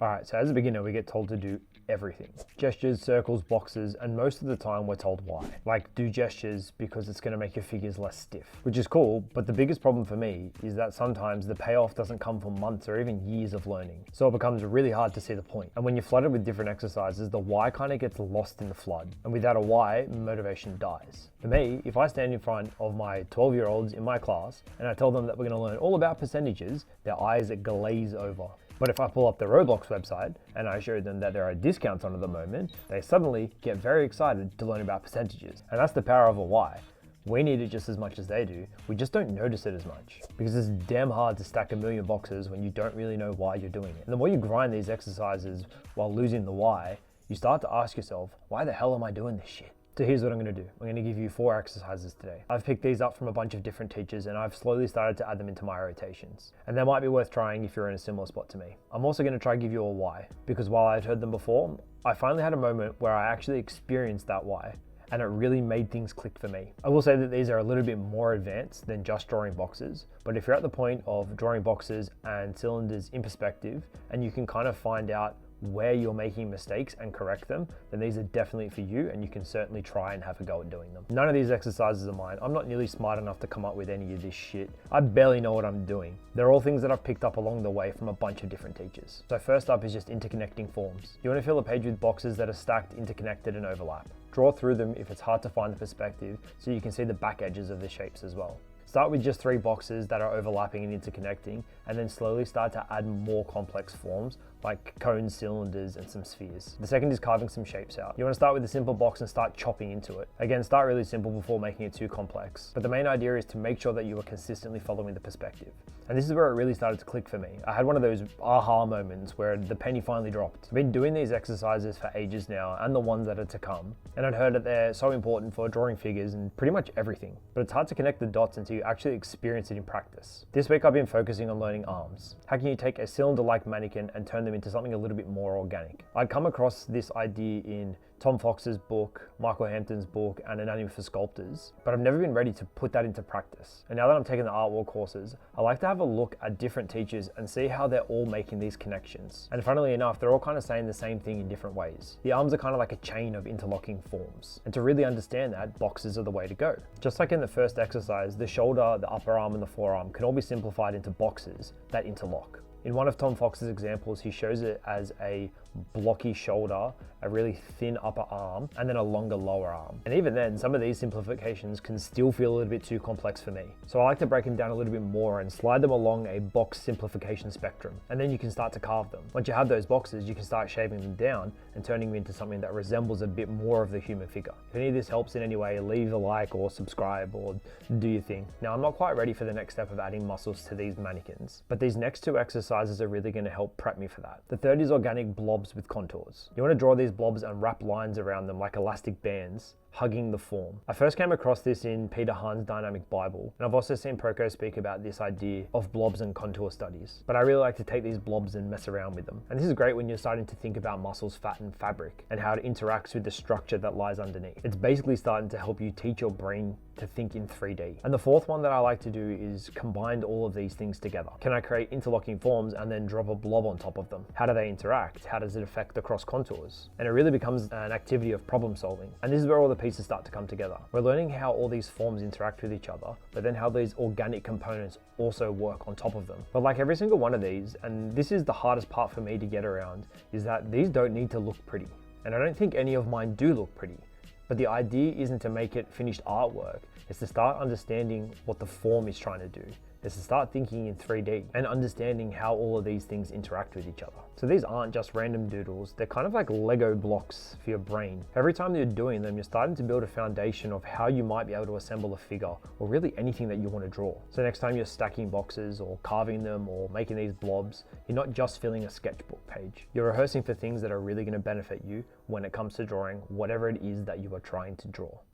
Alright, so as a beginner, we get told to do everything. Gestures, circles, boxes, and most of the time we're told why. Like, do gestures because it's gonna make your figures less stiff, which is cool, but the biggest problem for me is that sometimes the payoff doesn't come from months or even years of learning. So it becomes really hard to see the point. And when you're flooded with different exercises, the why kind of gets lost in the flood. And without a why, motivation dies. For me, if I stand in front of my 12-year-olds in my class and I tell them that we're gonna learn all about percentages, their eyes glaze over. But if I pull up the Roblox website and I show them that there are discounts on at the moment, they suddenly get very excited to learn about percentages. And that's the power of a why. We need it just as much as they do, we just don't notice it as much. Because it's damn hard to stack a million boxes when you don't really know why you're doing it. And the more you grind these exercises while losing the why, you start to ask yourself, why the hell am I doing this shit? So here's what I'm gonna do. I'm gonna give you 4 exercises today. I've picked these up from a bunch of different teachers and I've slowly started to add them into my rotations. And they might be worth trying if you're in a similar spot to me. I'm also gonna try to give you a why, because while I'd heard them before, I finally had a moment where I actually experienced that why. And it really made things click for me. I will say that these are a little bit more advanced than just drawing boxes, but if you're at the point of drawing boxes and cylinders in perspective, and you can kind of find out where you're making mistakes and correct them, then these are definitely for you and you can certainly try and have a go at doing them. None of these exercises are mine. I'm not nearly smart enough to come up with any of this shit. I barely know what I'm doing. They're all things that I've picked up along the way from a bunch of different teachers. So first up is just interconnecting forms. You want to fill a page with boxes that are stacked, interconnected and overlap. Draw through them if it's hard to find the perspective so you can see the back edges of the shapes as well. Start with just 3 boxes that are overlapping and interconnecting, and then slowly start to add more complex forms like cones, cylinders, and some spheres. The second is carving some shapes out. You want to start with a simple box and start chopping into it. Again, start really simple before making it too complex. But the main idea is to make sure that you are consistently following the perspective. And this is where it really started to click for me. I had one of those aha moments where the penny finally dropped. I've been doing these exercises for ages now, and the ones that are to come. And I'd heard that they're so important for drawing figures and pretty much everything. But it's hard to connect the dots until you actually experience it in practice. This week I've been focusing on learning arms. How can you take a cylinder-like mannequin and turn them into something a little bit more organic? I'd come across this idea in Tom Fox's book, Michael Hampton's book, and Anatomy for Sculptors, but I've never been ready to put that into practice. And now that I'm taking the artwork courses, I like to have a look at different teachers and see how they're all making these connections. And funnily enough, they're all kind of saying the same thing in different ways. The arms are kind of like a chain of interlocking forms. And to really understand that, boxes are the way to go. Just like in the first exercise, the shoulder, the upper arm, and the forearm can all be simplified into boxes that interlock. In one of Tom Fox's examples, he shows it as a blocky shoulder, a really thin upper arm, and then a longer lower arm. And even then, some of these simplifications can still feel a little bit too complex for me. So I like to break them down a little bit more and slide them along a box simplification spectrum. And then you can start to carve them. Once you have those boxes, you can start shaving them down and turning them into something that resembles a bit more of the human figure. If any of this helps in any way, leave a like or subscribe or do your thing. Now, I'm not quite ready for the next step of adding muscles to these mannequins, but these next 2 exercises are really going to help prep me for that. The third is organic blobs with contours. You want to draw these blobs and wrap lines around them like elastic bands, hugging the form. I first came across this in Peter Hahn's Dynamic Bible, and I've also seen Proko speak about this idea of blobs and contour studies. But I really like to take these blobs and mess around with them. And this is great when you're starting to think about muscles, fat, and fabric, and how it interacts with the structure that lies underneath. It's basically starting to help you teach your brain to think in 3D. And the fourth one that I like to do is combine all of these things together. Can I create interlocking forms and then drop a blob on top of them? How do they interact? How does it affect the cross contours? And it really becomes an activity of problem solving. And this is where all the pieces start to come together. We're learning how all these forms interact with each other, but then how these organic components also work on top of them. But like every single one of these, and this is the hardest part for me to get around, is that these don't need to look pretty. And I don't think any of mine do look pretty. But the idea isn't to make it finished artwork, it's to start understanding what the form is trying to do. It's to start thinking in 3D and understanding how all of these things interact with each other. So these aren't just random doodles, they're kind of like Lego blocks for your brain. Every time you're doing them, you're starting to build a foundation of how you might be able to assemble a figure, or really anything that you want to draw. So next time you're stacking boxes or carving them or making these blobs, you're not just filling a sketchbook page. You're rehearsing for things that are really going to benefit you when it comes to drawing whatever it is that you are trying to draw.